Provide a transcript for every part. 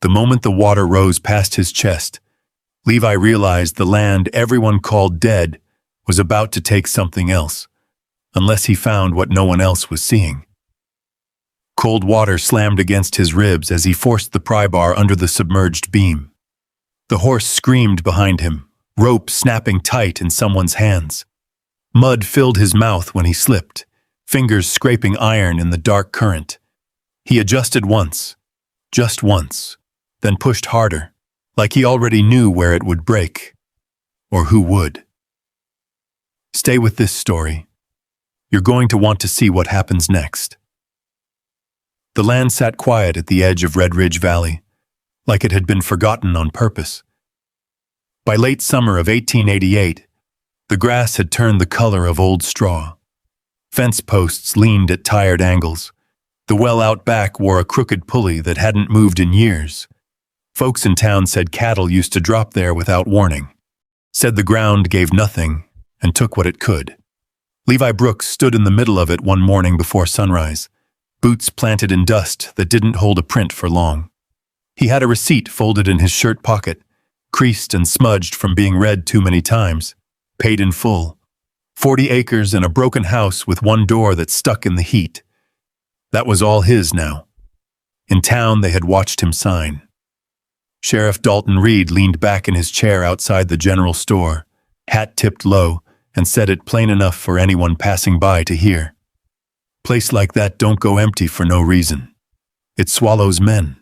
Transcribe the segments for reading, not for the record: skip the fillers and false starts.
The moment the water rose past his chest, Levi realized the land everyone called dead was about to take something else, unless he found what no one else was seeing. Cold water slammed against his ribs as he forced the pry bar under the submerged beam. The horse screamed behind him, rope snapping tight in someone's hands. Mud filled his mouth when he slipped, fingers scraping iron in the dark current. He adjusted once, just once, then pushed harder, like he already knew where it would break, or who would. Stay with this story. You're going to want to see what happens next. The land sat quiet at the edge of Red Ridge Valley, like it had been forgotten on purpose. By late summer of 1888, the grass had turned the color of old straw. Fence posts leaned at tired angles. The well out back wore a crooked pulley that hadn't moved in years. Folks in town said cattle used to drop there without warning. Said the ground gave nothing and took what it could. Levi Brooks stood in the middle of it one morning before sunrise, boots planted in dust that didn't hold a print for long. He had a receipt folded in his shirt pocket, creased and smudged from being read too many times, paid in full. 40 acres and a broken house with one door that stuck in the heat. That was all his now. In town, they had watched him sign. Sheriff Dalton Reed leaned back in his chair outside the general store, hat tipped low, and said it plain enough for anyone passing by to hear. Place like that don't go empty for no reason. It swallows men.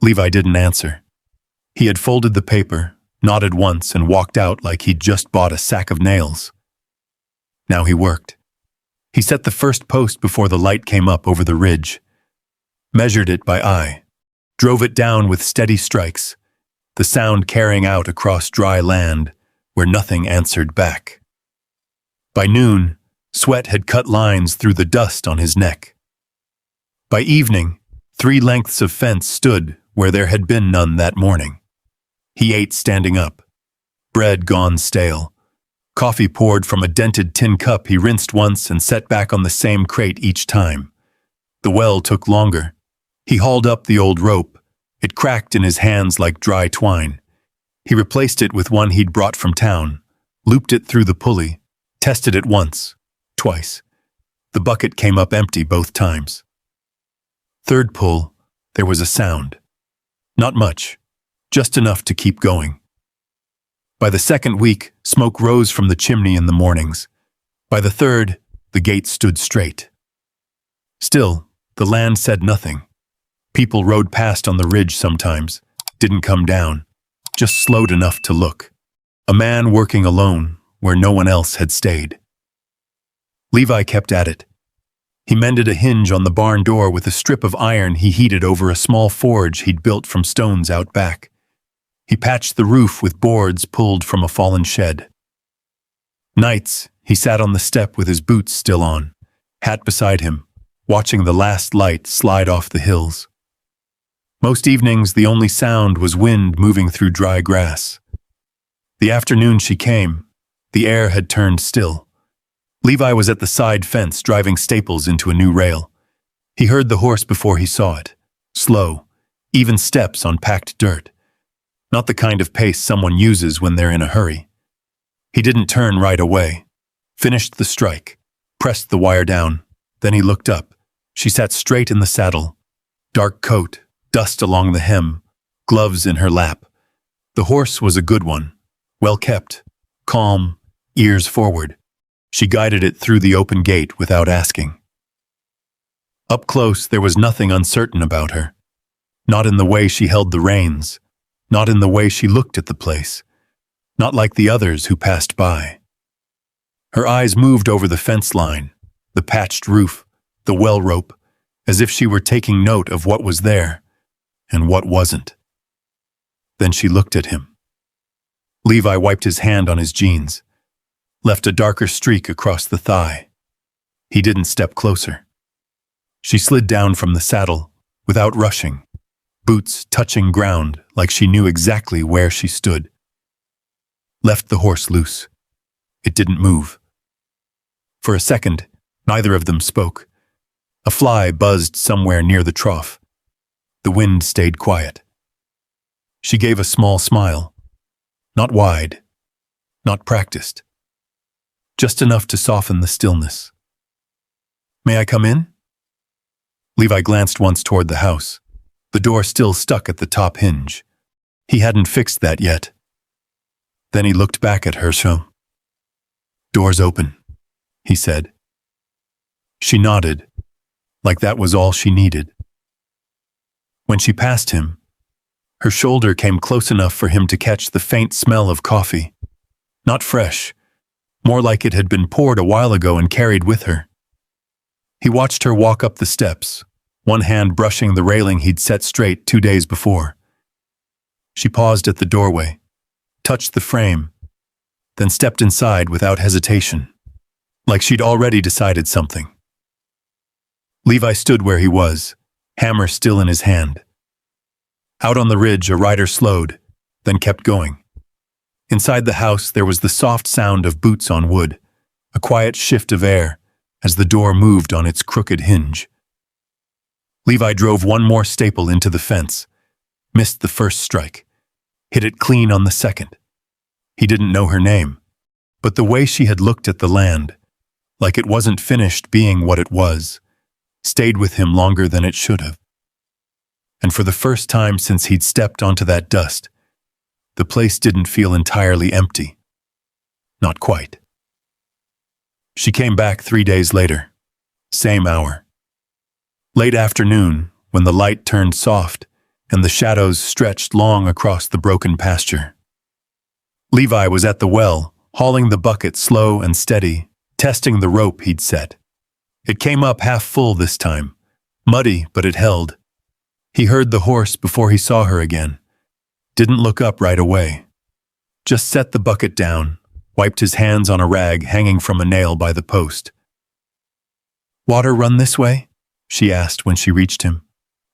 Levi didn't answer. He had folded the paper, nodded once, and walked out like he'd just bought a sack of nails. Now he worked. He set the first post before the light came up over the ridge, measured it by eye, drove it down with steady strikes, the sound carrying out across dry land where nothing answered back. By noon, sweat had cut lines through the dust on his neck. By evening, 3 lengths of fence stood where there had been none that morning. He ate standing up. Bread gone stale. Coffee poured from a dented tin cup he rinsed once and set back on the same crate each time. The well took longer. He hauled up the old rope. It cracked in his hands like dry twine. He replaced it with one he'd brought from town, looped it through the pulley, tested it once, twice. The bucket came up empty both times. Third pull, there was a sound. Not much, just enough to keep going. By the second week, smoke rose from the chimney in the mornings. By the third, the gate stood straight. Still, the land said nothing. People rode past on the ridge sometimes, didn't come down, just slowed enough to look. A man working alone where no one else had stayed. Levi kept at it. He mended a hinge on the barn door with a strip of iron he heated over a small forge he'd built from stones out back. He patched the roof with boards pulled from a fallen shed. Nights, he sat on the step with his boots still on, hat beside him, watching the last light slide off the hills. Most evenings, the only sound was wind moving through dry grass. The afternoon she came, the air had turned still. Levi was at the side fence driving staples into a new rail. He heard the horse before he saw it, slow, even steps on packed dirt. Not the kind of pace someone uses when they're in a hurry. He didn't turn right away, finished the strike, pressed the wire down, then he looked up. She sat straight in the saddle, dark coat, dust along the hem, gloves in her lap. The horse was a good one, well kept, calm, ears forward. She guided it through the open gate without asking. Up close, there was nothing uncertain about her. Not in the way she held the reins, not in the way she looked at the place, not like the others who passed by. Her eyes moved over the fence line, the patched roof, the well rope, as if she were taking note of what was there and what wasn't. Then she looked at him. Levi wiped his hand on his jeans, left a darker streak across the thigh. He didn't step closer. She slid down from the saddle without rushing, boots touching ground like she knew exactly where she stood. Left the horse loose. It didn't move. For a second, neither of them spoke. A fly buzzed somewhere near the trough. The wind stayed quiet. She gave a small smile. Not wide, not practiced. Just enough to soften the stillness. "May I come in?" Levi glanced once toward the house, the door still stuck at the top hinge. He hadn't fixed that yet. Then he looked back at her. "Door's open," he said. She nodded, like that was all she needed. When she passed him, her shoulder came close enough for him to catch the faint smell of coffee. Not fresh, more like it had been poured a while ago and carried with her. He watched her walk up the steps, one hand brushing the railing he'd set straight 2 days before. She paused at the doorway, touched the frame, then stepped inside without hesitation, like she'd already decided something. Levi stood where he was, hammer still in his hand. Out on the ridge, a rider slowed, then kept going. Inside the house, there was the soft sound of boots on wood, a quiet shift of air as the door moved on its crooked hinge. Levi drove one more staple into the fence, missed the first strike, hit it clean on the second. He didn't know her name, but the way she had looked at the land, like it wasn't finished being what it was, stayed with him longer than it should have. And for the first time since he'd stepped onto that dust, the place didn't feel entirely empty. Not quite. She came back 3 days later, same hour. Late afternoon, when the light turned soft and the shadows stretched long across the broken pasture. Levi was at the well, hauling the bucket slow and steady, testing the rope he'd set. It came up half full this time, muddy, but it held. He heard the horse before he saw her again. Didn't look up right away. Just set the bucket down, wiped his hands on a rag hanging from a nail by the post. "Water run this way?" she asked when she reached him.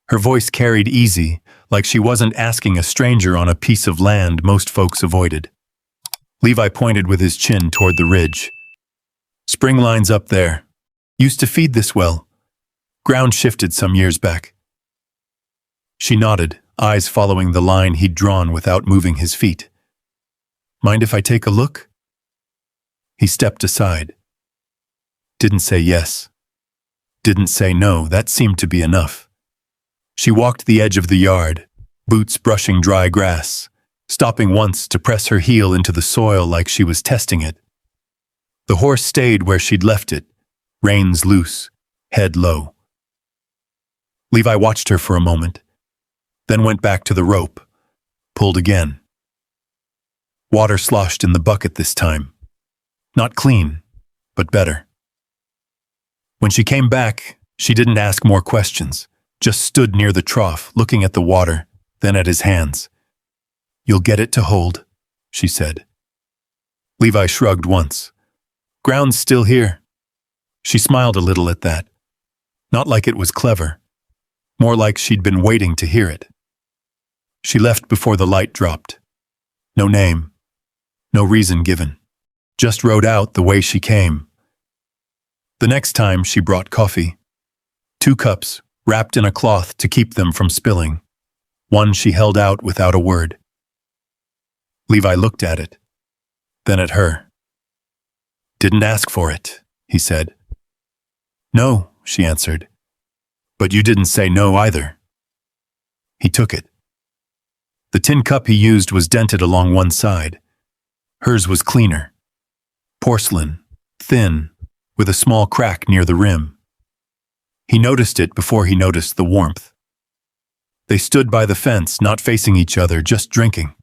Her voice carried easy, like she wasn't asking a stranger on a piece of land most folks avoided. Levi pointed with his chin toward the ridge. "Spring line's up there. Used to feed this well. Ground shifted some years back." She nodded, eyes following the line he'd drawn without moving his feet. "Mind if I take a look?" He stepped aside. Didn't say yes. Didn't say no, that seemed to be enough. She walked the edge of the yard, boots brushing dry grass, stopping once to press her heel into the soil like she was testing it. The horse stayed where she'd left it, reins loose, head low. Levi watched her for a moment, then went back to the rope, pulled again. Water sloshed in the bucket this time. Not clean, but better. When she came back, she didn't ask more questions, just stood near the trough, looking at the water, then at his hands. "You'll get it to hold," she said. Levi shrugged once. "Ground's still here." She smiled a little at that. Not like it was clever, more like she'd been waiting to hear it. She left before the light dropped. No name, no reason given. Just rode out the way she came. The next time she brought coffee. 2 cups, wrapped in a cloth to keep them from spilling. One she held out without a word. Levi looked at it, then at her. "Didn't ask for it," he said. "No," she answered. "But you didn't say no either." He took it. The tin cup he used was dented along one side. Hers was cleaner. Porcelain, thin, with a small crack near the rim. He noticed it before he noticed the warmth. They stood by the fence, not facing each other, just drinking.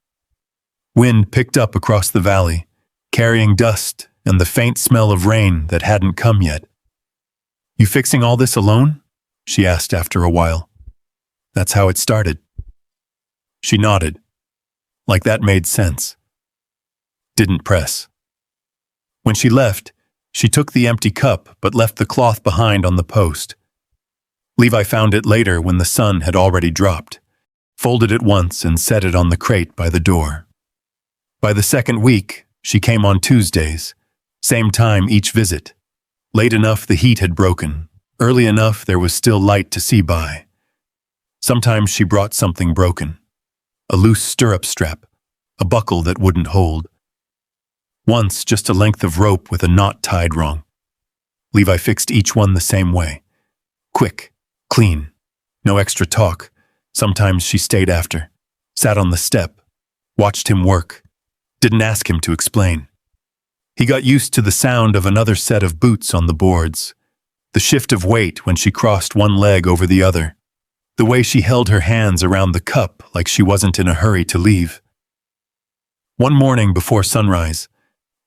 Wind picked up across the valley, carrying dust and the faint smell of rain that hadn't come yet. "You fixing all this alone?" she asked after a while. "That's how it started." She nodded, like that made sense. Didn't press. When she left, she took the empty cup but left the cloth behind on the post. Levi found it later when the sun had already dropped, folded it once and set it on the crate by the door. By the second week, she came on Tuesdays, same time each visit. Late enough the heat had broken, early enough there was still light to see by. Sometimes she brought something broken. A loose stirrup strap, a buckle that wouldn't hold. Once, just a length of rope with a knot tied wrong. Levi fixed each one the same way. Quick, clean, no extra talk. Sometimes she stayed after, sat on the step, watched him work, didn't ask him to explain. He got used to the sound of another set of boots on the boards, the shift of weight when she crossed one leg over the other, the way she held her hands around the cup like she wasn't in a hurry to leave. One morning before sunrise,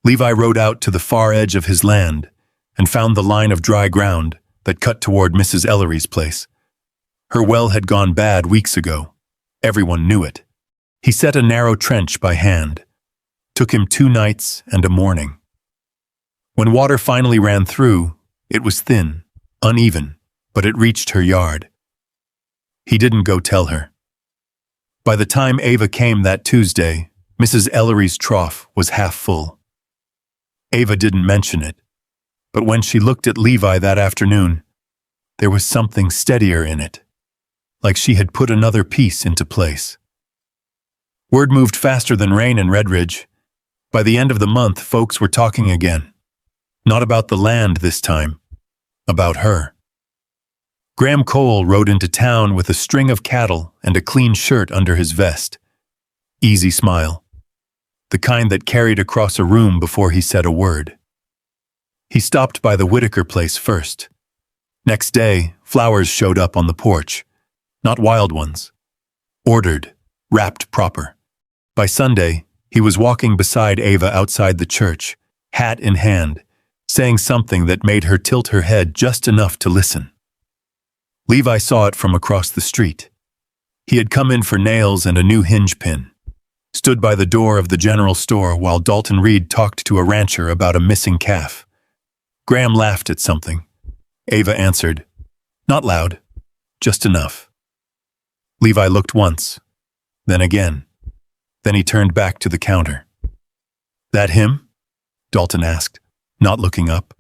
Levi rode out to the far edge of his land and found the line of dry ground that cut toward Mrs. Ellery's place. Her well had gone bad weeks ago. Everyone knew it. He set a narrow trench by hand. Took him 2 nights and a morning. When water finally ran through, it was thin, uneven, but it reached her yard. He didn't go tell her. By the time Ava came that Tuesday, Mrs. Ellery's trough was half full. Ava didn't mention it, but when she looked at Levi that afternoon, there was something steadier in it, like she had put another piece into place. Word moved faster than rain in Redridge. By the end of the month, folks were talking again. Not about the land this time, about her. Graham Cole rode into town with a string of cattle and a clean shirt under his vest. Easy smile. The kind that carried across a room before he said a word. He stopped by the Whitaker place first. Next day, flowers showed up on the porch. Not wild ones. Ordered, wrapped proper. By Sunday, he was walking beside Ava outside the church, hat in hand, saying something that made her tilt her head just enough to listen. Levi saw it from across the street. He had come in for nails and a new hinge pin. Stood by the door of the general store while Dalton Reed talked to a rancher about a missing calf. Graham laughed at something. Ava answered, "Not loud, just enough." Levi looked once, then again. Then he turned back to the counter. "That him?" Dalton asked, not looking up.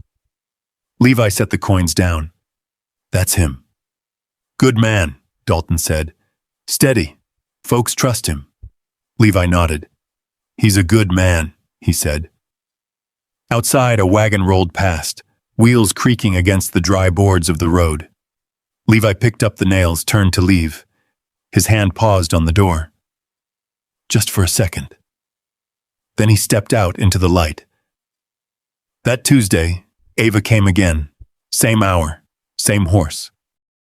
Levi set the coins down. "That's him." "Good man," Dalton said. "Steady. Folks trust him." Levi nodded. "He's a good man," he said. Outside, a wagon rolled past, wheels creaking against the dry boards of the road. Levi picked up the nails, turned to leave. His hand paused on the door. Just for a second. Then he stepped out into the light. That Tuesday, Ava came again. Same hour, same horse.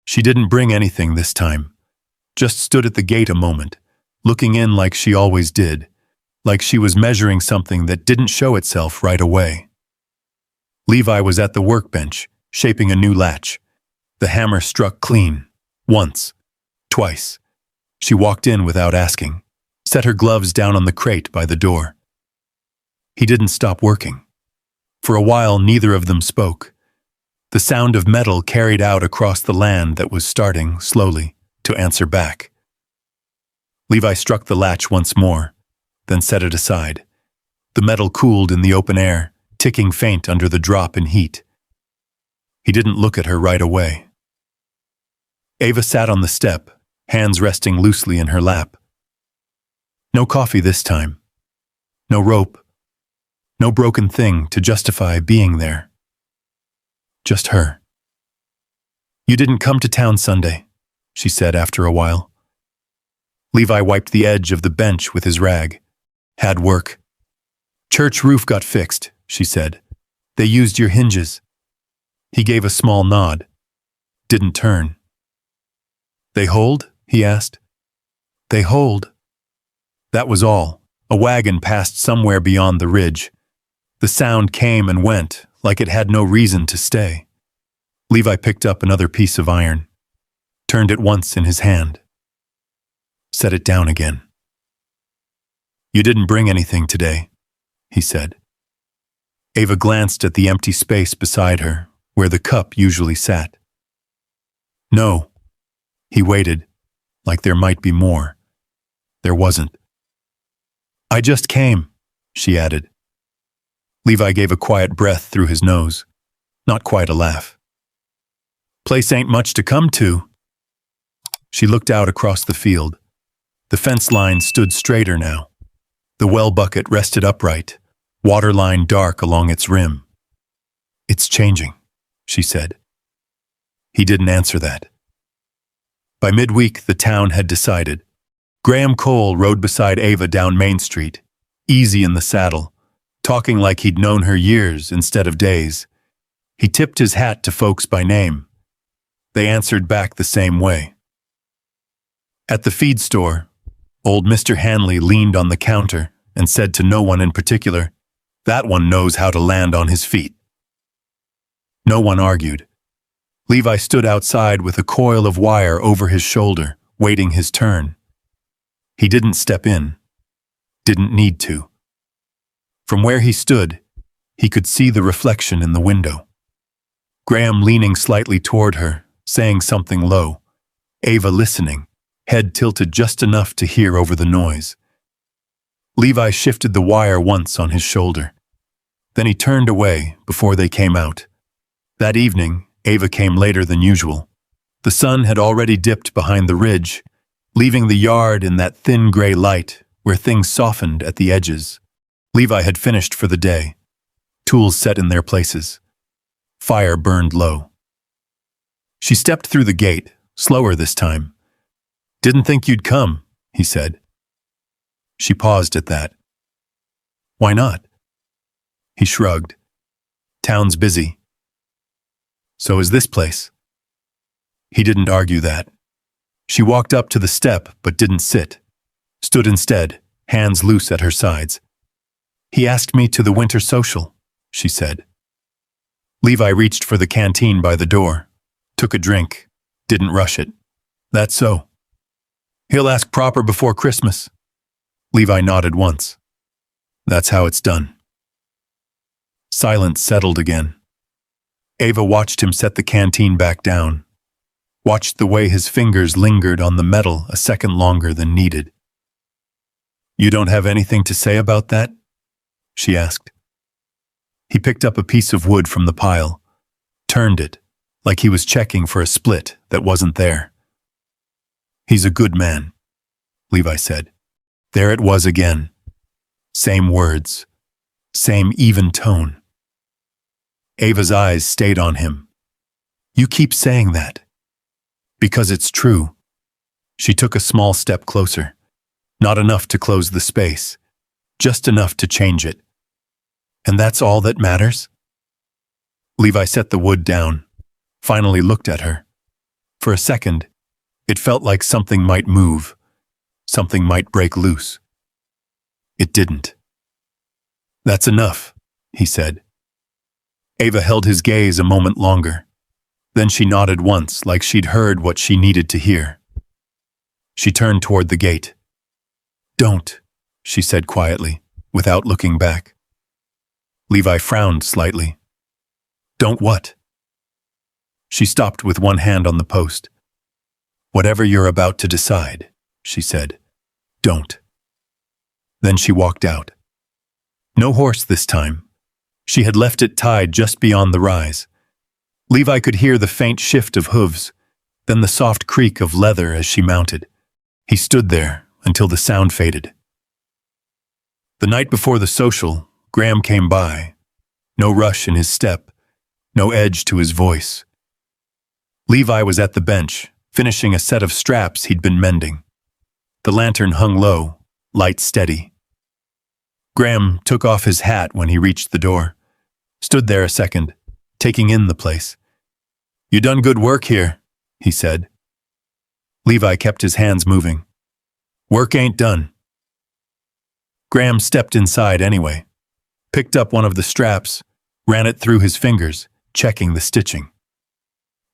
She didn't bring anything this time. Just stood at the gate a moment, looking in like she always did, like she was measuring something that didn't show itself right away. Levi was at the workbench, shaping a new latch. The hammer struck clean. Once. Twice. She walked in without asking, set her gloves down on the crate by the door. He didn't stop working. For a while, neither of them spoke. The sound of metal carried out across the land that was starting, slowly, to answer back. Levi struck the latch once more, then set it aside. The metal cooled in the open air, ticking faint under the drop in heat. He didn't look at her right away. Ava sat on the step, hands resting loosely in her lap. No coffee this time. No rope. No broken thing to justify being there. Just her. "You didn't come to town Sunday," she said after a while. Levi wiped the edge of the bench with his rag. "Had work." "Church roof got fixed," she said. "They used your hinges." He gave a small nod. Didn't turn. "They hold?" he asked. "They hold." That was all. A wagon passed somewhere beyond the ridge. The sound came and went, like it had no reason to stay. Levi picked up another piece of iron, turned it once in his hand, set it down again. "You didn't bring anything today," he said. Ava glanced at the empty space beside her, where the cup usually sat. "No." He waited, like there might be more. There wasn't. "I just came," she added. Levi gave a quiet breath through his nose. Not quite a laugh. "Place ain't much to come to." She looked out across the field. The fence line stood straighter now. The well bucket rested upright, water line dark along its rim. "It's changing," she said. He didn't answer that. By midweek, the town had decided. Graham Cole rode beside Ava down Main Street, easy in the saddle, talking like he'd known her years instead of days. He tipped his hat to folks by name. They answered back the same way. At the feed store, old Mr. Hanley leaned on the counter and said to no one in particular, "That one knows how to land on his feet." No one argued. Levi stood outside with a coil of wire over his shoulder, waiting his turn. He didn't step in. Didn't need to. From where he stood, he could see the reflection in the window. Graham leaning slightly toward her, saying something low. Ava listening, head tilted just enough to hear over the noise. Levi shifted the wire once on his shoulder. Then he turned away before they came out. That evening, Ava came later than usual. The sun had already dipped behind the ridge, leaving the yard in that thin gray light where things softened at the edges. Levi had finished for the day. Tools set in their places. Fire burned low. She stepped through the gate, slower this time. "Didn't think you'd come," he said. She paused at that. "Why not?" He shrugged. "Town's busy." "So is this place." He didn't argue that. She walked up to the step but didn't sit. Stood instead, hands loose at her sides. "He asked me to the winter social," she said. Levi reached for the canteen by the door. Took a drink. Didn't rush it. "That's so." "He'll ask proper before Christmas." Levi nodded once. "That's how it's done." Silence settled again. Ava watched him set the canteen back down. Watched the way his fingers lingered on the metal a second longer than needed. "You don't have anything to say about that?" she asked. He picked up a piece of wood from the pile, turned it, like he was checking for a split that wasn't there. "He's a good man," Levi said. There it was again. Same words. Same even tone. Ava's eyes stayed on him. "You keep saying that." "Because it's true." She took a small step closer. Not enough to close the space. Just enough to change it. "And that's all that matters?" Levi set the wood down, finally looked at her. For a second, it felt like something might move. Something might break loose. It didn't. "That's enough," he said. Ava held his gaze a moment longer. Then she nodded once, like she'd heard what she needed to hear. She turned toward the gate. "Don't," she said quietly, without looking back. Levi frowned slightly. "Don't what?" She stopped with one hand on the post. "Whatever you're about to decide," she said. "Don't." Then she walked out. No horse this time. She had left it tied just beyond the rise. Levi could hear the faint shift of hooves, then the soft creak of leather as she mounted. He stood there until the sound faded. The night before the social, Graham came by. No rush in his step, no edge to his voice. Levi was at the bench, finishing a set of straps he'd been mending. The lantern hung low, light steady. Graham took off his hat when he reached the door. Stood there a second, taking in the place. "You done good work here," he said. Levi kept his hands moving. "Work ain't done." Graham stepped inside anyway, picked up one of the straps, ran it through his fingers, checking the stitching.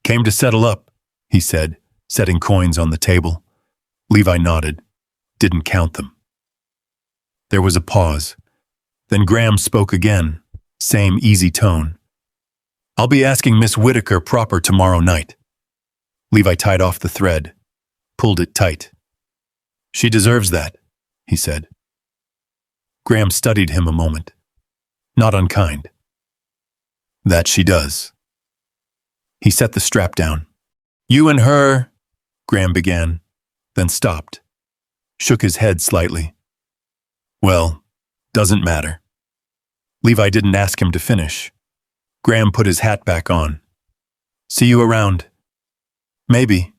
"Came to settle up," he said, setting coins on the table. Levi nodded, didn't count them. There was a pause. Then Graham spoke again, same easy tone. "I'll be asking Miss Whitaker proper tomorrow night." Levi tied off the thread, pulled it tight. "She deserves that," he said. Graham studied him a moment. Not unkind. "That she does." He set the strap down. "You and her," Graham began, then stopped, shook his head slightly. Well, doesn't matter. Levi didn't ask him to finish. Graham put his hat back on. See you around. Maybe.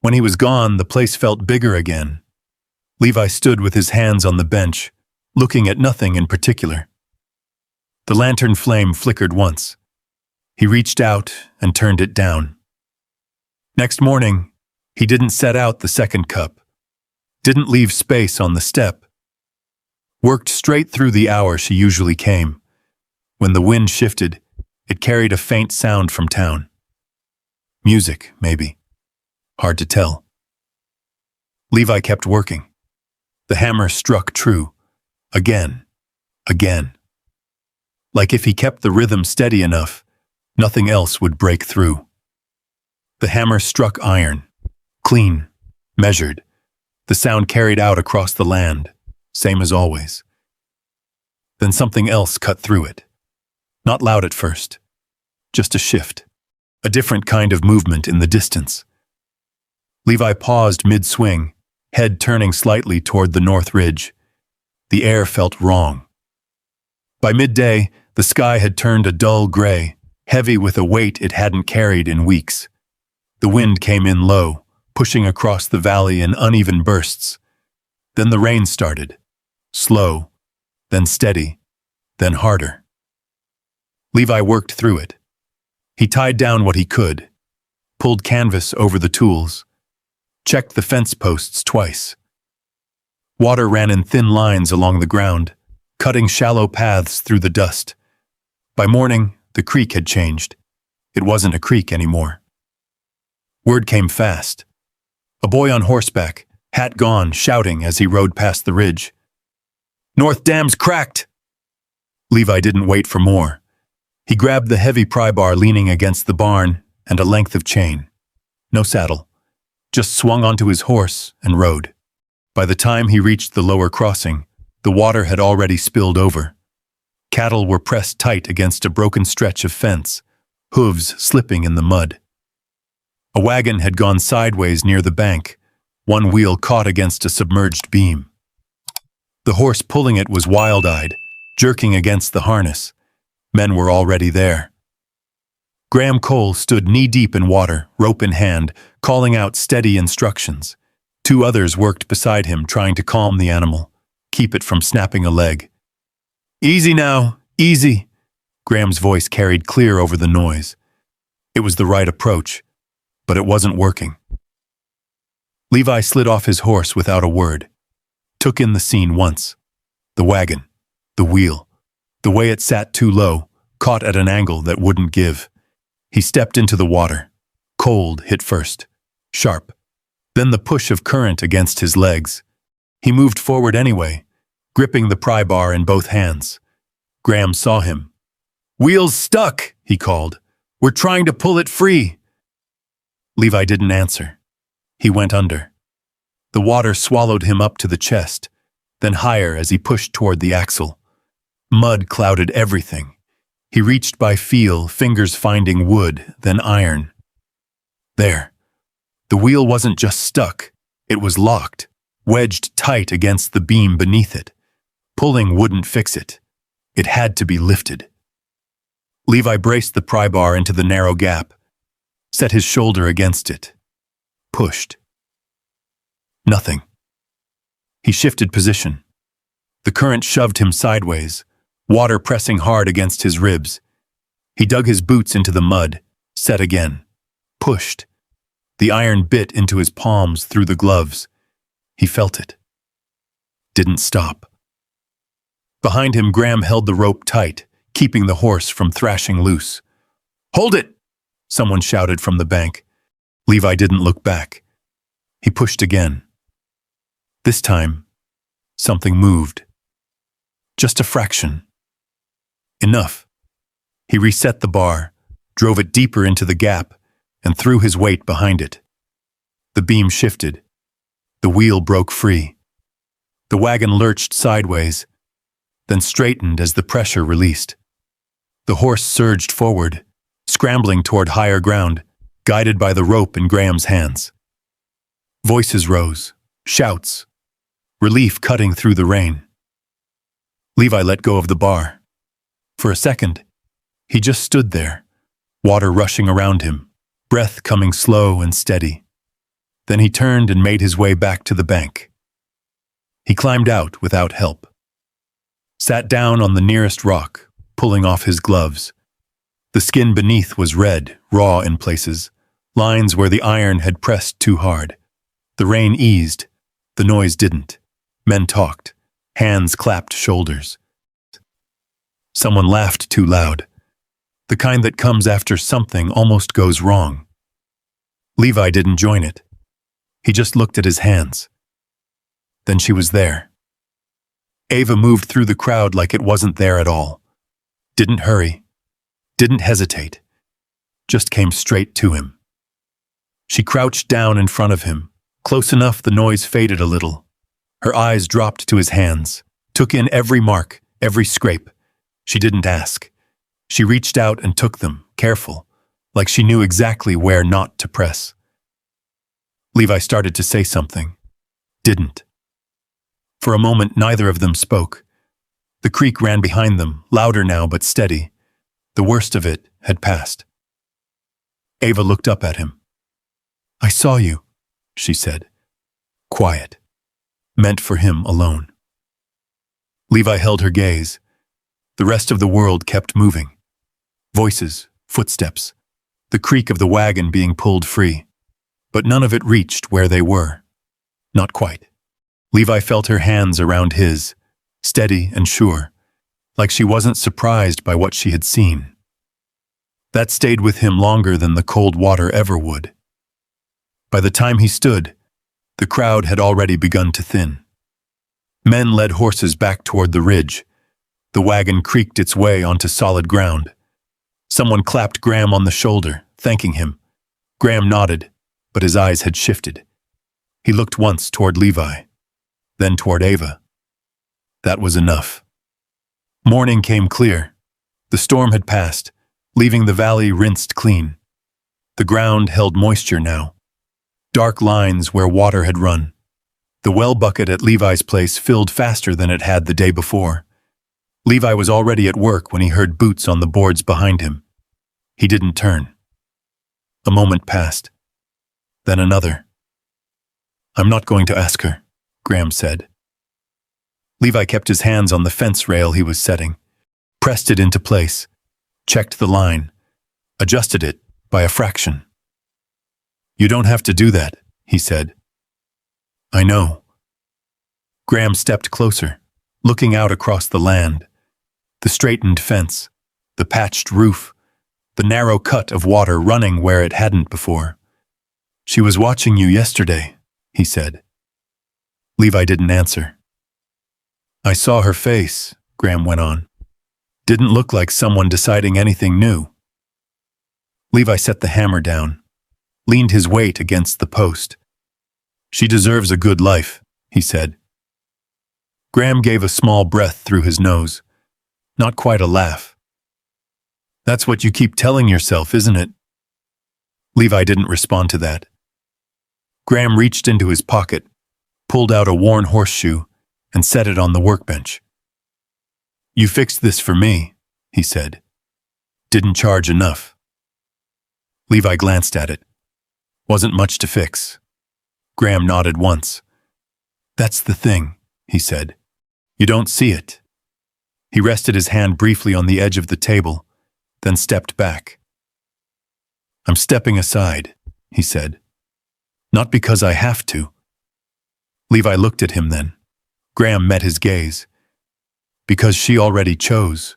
When he was gone, the place felt bigger again. Levi stood with his hands on the bench, looking at nothing in particular. The lantern flame flickered once. He reached out and turned it down. Next morning, he didn't set out the second cup, didn't leave space on the step. Worked straight through the hour she usually came. When the wind shifted, it carried a faint sound from town. Music, maybe. Hard to tell. Levi kept working. The hammer struck true. Again. Again. Like if he kept the rhythm steady enough, nothing else would break through. The hammer struck iron. Clean. Measured. The sound carried out across the land, same as always. Then something else cut through it. Not loud at first. Just a shift. A different kind of movement in the distance. Levi paused mid-swing, head turning slightly toward the north ridge. The air felt wrong. By midday, the sky had turned a dull gray, heavy with a weight it hadn't carried in weeks. The wind came in low, pushing across the valley in uneven bursts. Then the rain started. Slow, then steady, then harder. Levi worked through it. He tied down what he could, pulled canvas over the tools, checked the fence posts twice. Water ran in thin lines along the ground, cutting shallow paths through the dust. By morning, the creek had changed. It wasn't a creek anymore. Word came fast. A boy on horseback, hat gone, shouting as he rode past the ridge. "North Dam's cracked!" Levi didn't wait for more. He grabbed the heavy pry bar leaning against the barn and a length of chain. No saddle. Just swung onto his horse and rode. By the time he reached the lower crossing, the water had already spilled over. Cattle were pressed tight against a broken stretch of fence, hooves slipping in the mud. A wagon had gone sideways near the bank, one wheel caught against a submerged beam. The horse pulling it was wild-eyed, jerking against the harness. Men were already there. Graham Cole stood knee-deep in water, rope in hand, calling out steady instructions. Two others worked beside him, trying to calm the animal, keep it from snapping a leg. "Easy now, easy," Graham's voice carried clear over the noise. It was the right approach, but it wasn't working. Levi slid off his horse without a word, took in the scene once. The wagon, the wheel, the way it sat too low, caught at an angle that wouldn't give. He stepped into the water. Cold hit first, sharp. Then the push of current against his legs. He moved forward anyway, gripping the pry bar in both hands. Graham saw him. "Wheel's stuck," he called. "We're trying to pull it free." Levi didn't answer. He went under. The water swallowed him up to the chest, then higher as he pushed toward the axle. Mud clouded everything. He reached by feel, fingers finding wood, then iron. There. The wheel wasn't just stuck. It was locked, wedged tight against the beam beneath it. Pulling wouldn't fix it. It had to be lifted. Levi braced the pry bar into the narrow gap, set his shoulder against it. Pushed. Nothing. He shifted position. The current shoved him sideways, water pressing hard against his ribs. He dug his boots into the mud, set again. Pushed. The iron bit into his palms through the gloves. He felt it. Didn't stop. Behind him, Graham held the rope tight, keeping the horse from thrashing loose. "Hold it!" someone shouted from the bank. Levi didn't look back. He pushed again. This time, something moved. Just a fraction. Enough. He reset the bar, drove it deeper into the gap, and threw his weight behind it. The beam shifted. The wheel broke free. The wagon lurched sideways, then straightened as the pressure released. The horse surged forward, scrambling toward higher ground, guided by the rope in Graham's hands. Voices rose, shouts, relief cutting through the rain. Levi let go of the bar. For a second, he just stood there, water rushing around him, breath coming slow and steady. Then he turned and made his way back to the bank. He climbed out without help. Sat down on the nearest rock, pulling off his gloves. The skin beneath was red, raw in places, lines where the iron had pressed too hard. The rain eased. The noise didn't. Men talked. Hands clapped shoulders. Someone laughed too loud. The kind that comes after something almost goes wrong. Levi didn't join it. He just looked at his hands. Then she was there. Ava moved through the crowd like it wasn't there at all. Didn't hurry. Didn't hesitate. Just came straight to him. She crouched down in front of him. Close enough the noise faded a little. Her eyes dropped to his hands, took in every mark, every scrape. She didn't ask. She reached out and took them, careful, like she knew exactly where not to press. Levi started to say something. Didn't. For a moment, neither of them spoke. The creek ran behind them, louder now but steady. The worst of it had passed. Ava looked up at him. "I saw you," she said. Quiet. Meant for him alone. Levi held her gaze. The rest of the world kept moving. Voices, footsteps, the creak of the wagon being pulled free. But none of it reached where they were. Not quite. Levi felt her hands around his, steady and sure, like she wasn't surprised by what she had seen. That stayed with him longer than the cold water ever would. By the time he stood, the crowd had already begun to thin. Men led horses back toward the ridge. The wagon creaked its way onto solid ground. Someone clapped Graham on the shoulder, thanking him. Graham nodded, but his eyes had shifted. He looked once toward Levi, then toward Ava. That was enough. Morning came clear. The storm had passed, leaving the valley rinsed clean. The ground held moisture now. Dark lines where water had run. The well bucket at Levi's place filled faster than it had the day before. Levi was already at work when he heard boots on the boards behind him. He didn't turn. A moment passed. Then another. "I'm not going to ask her," Graham said. Levi kept his hands on the fence rail he was setting, pressed it into place, checked the line, adjusted it by a fraction. "You don't have to do that," he said. "I know." Graham stepped closer, looking out across the land. The straightened fence, the patched roof, the narrow cut of water running where it hadn't before. "She was watching you yesterday," he said. Levi didn't answer. "I saw her face," Graham went on. "Didn't look like someone deciding anything new." Levi set the hammer down, leaned his weight against the post. "She deserves a good life," he said. Graham gave a small breath through his nose. Not quite a laugh. "That's what you keep telling yourself, isn't it?" Levi didn't respond to that. Graham reached into his pocket, pulled out a worn horseshoe, and set it on the workbench. "You fixed this for me," he said. "Didn't charge enough." Levi glanced at it. Wasn't much to fix. Graham nodded once. "That's the thing," he said. "You don't see it." He rested his hand briefly on the edge of the table, then stepped back. "I'm stepping aside," he said. "Not because I have to." Levi looked at him then. Graham met his gaze. "Because she already chose."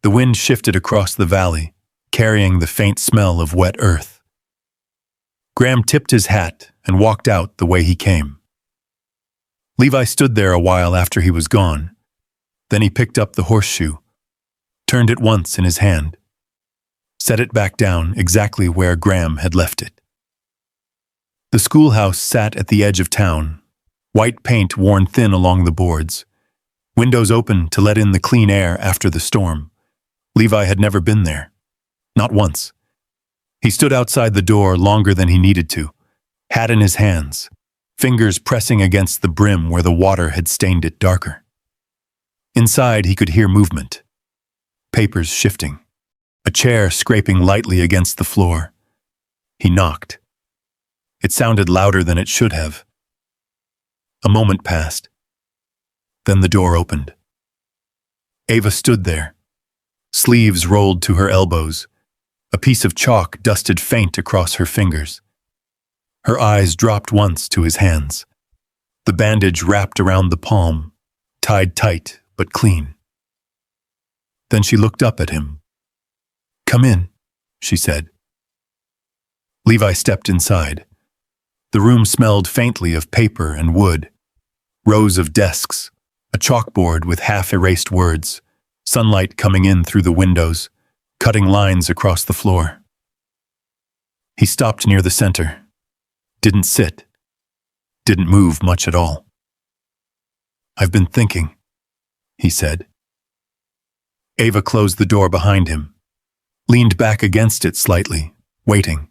The wind shifted across the valley, carrying the faint smell of wet earth. Graham tipped his hat and walked out the way he came. Levi stood there a while after he was gone. Then he picked up the horseshoe, turned it once in his hand, set it back down exactly where Graham had left it. The schoolhouse sat at the edge of town, white paint worn thin along the boards, windows open to let in the clean air after the storm. Levi had never been there. Not once. He stood outside the door longer than he needed to, hat in his hands, fingers pressing against the brim where the water had stained it darker. Inside, he could hear movement, papers shifting, a chair scraping lightly against the floor. He knocked. It sounded louder than it should have. A moment passed. Then the door opened. Ava stood there, sleeves rolled to her elbows, a piece of chalk dusted faint across her fingers. Her eyes dropped once to his hands, the bandage wrapped around the palm, tied tight but clean. Then she looked up at him. "Come in," she said. Levi stepped inside. The room smelled faintly of paper and wood, rows of desks, a chalkboard with half-erased words, sunlight coming in through the windows, cutting lines across the floor. He stopped near the center, didn't sit, didn't move much at all. "I've been thinking," he said. Ava closed the door behind him, leaned back against it slightly, waiting.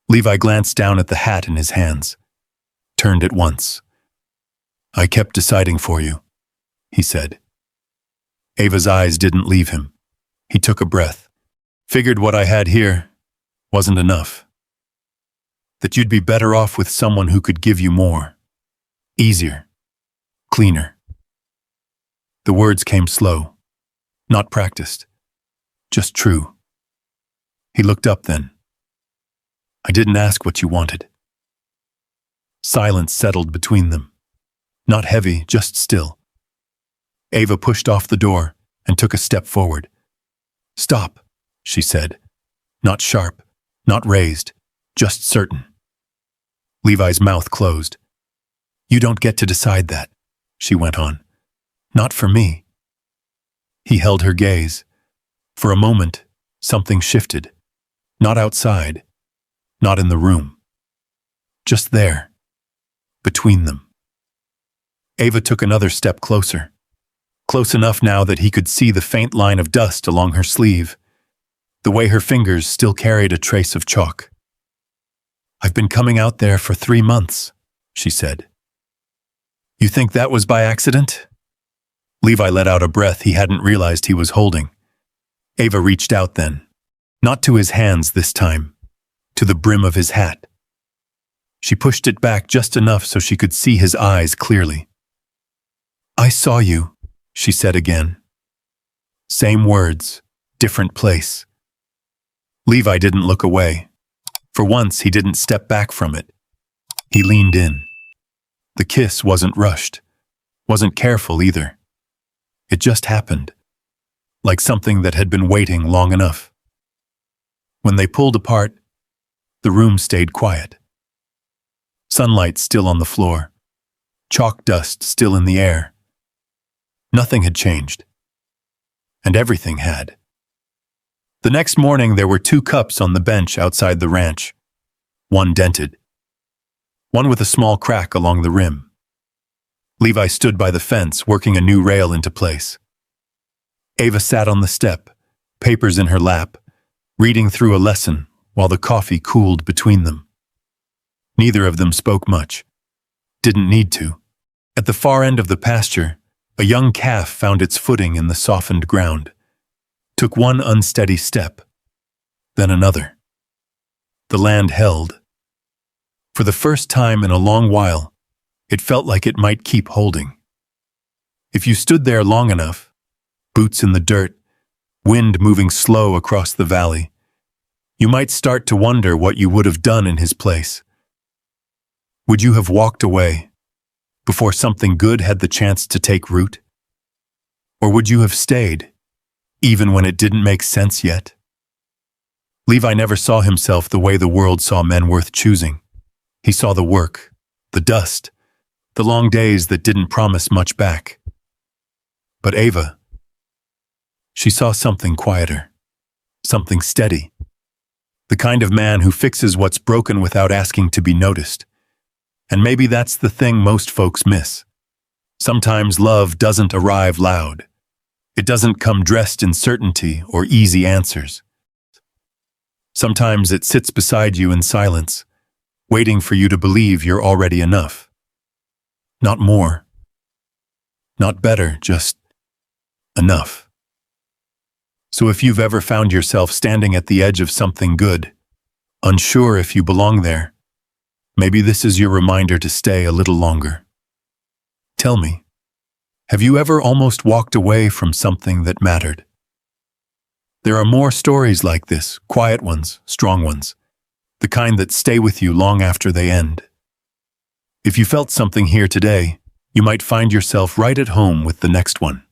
Levi glanced down at the hat in his hands, turned at once. "I kept deciding for you," he said. Ava's eyes didn't leave him. He took a breath. "Figured what I had here wasn't enough. That you'd be better off with someone who could give you more. Easier. Cleaner." The words came slow, not practiced, just true. He looked up then. "I didn't ask what you wanted." Silence settled between them. Not heavy, just still. Ava pushed off the door and took a step forward. "Stop," she said. Not sharp, not raised, just certain. Levi's mouth closed. "You don't get to decide that," she went on. "Not for me." He held her gaze. For a moment, something shifted. Not outside, not in the room. Just there, between them. Ava took another step closer. Close enough now that he could see the faint line of dust along her sleeve, the way her fingers still carried a trace of chalk. "I've been coming out there for 3 months," she said. "You think that was by accident?" Levi let out a breath he hadn't realized he was holding. Ava reached out then, not to his hands this time, to the brim of his hat. She pushed it back just enough so she could see his eyes clearly. "I saw you," she said again. Same words, different place. Levi didn't look away. For once, he didn't step back from it. He leaned in. The kiss wasn't rushed, wasn't careful either. It just happened, like something that had been waiting long enough. When they pulled apart, the room stayed quiet. Sunlight still on the floor, chalk dust still in the air. Nothing had changed. And everything had. The next morning, there were 2 cups on the bench outside the ranch, one dented, one with a small crack along the rim. Levi stood by the fence, working a new rail into place. Ava sat on the step, papers in her lap, reading through a lesson while the coffee cooled between them. Neither of them spoke much. Didn't need to. At the far end of the pasture, a young calf found its footing in the softened ground, took one unsteady step, then another. The land held. For the first time in a long while, it felt like it might keep holding. If you stood there long enough, boots in the dirt, wind moving slow across the valley, you might start to wonder what you would have done in his place. Would you have walked away before something good had the chance to take root? Or would you have stayed, even when it didn't make sense yet? Levi never saw himself the way the world saw men worth choosing. He saw the work, the dust, the long days that didn't promise much back. But Ava, she saw something quieter, something steady. The kind of man who fixes what's broken without asking to be noticed. And maybe that's the thing most folks miss. Sometimes love doesn't arrive loud. It doesn't come dressed in certainty or easy answers. Sometimes it sits beside you in silence, waiting for you to believe you're already enough. Not more, not better, just enough. So if you've ever found yourself standing at the edge of something good, unsure if you belong there, maybe this is your reminder to stay a little longer. Tell me, have you ever almost walked away from something that mattered? There are more stories like this, quiet ones, strong ones, the kind that stay with you long after they end. If you felt something here today, you might find yourself right at home with the next one.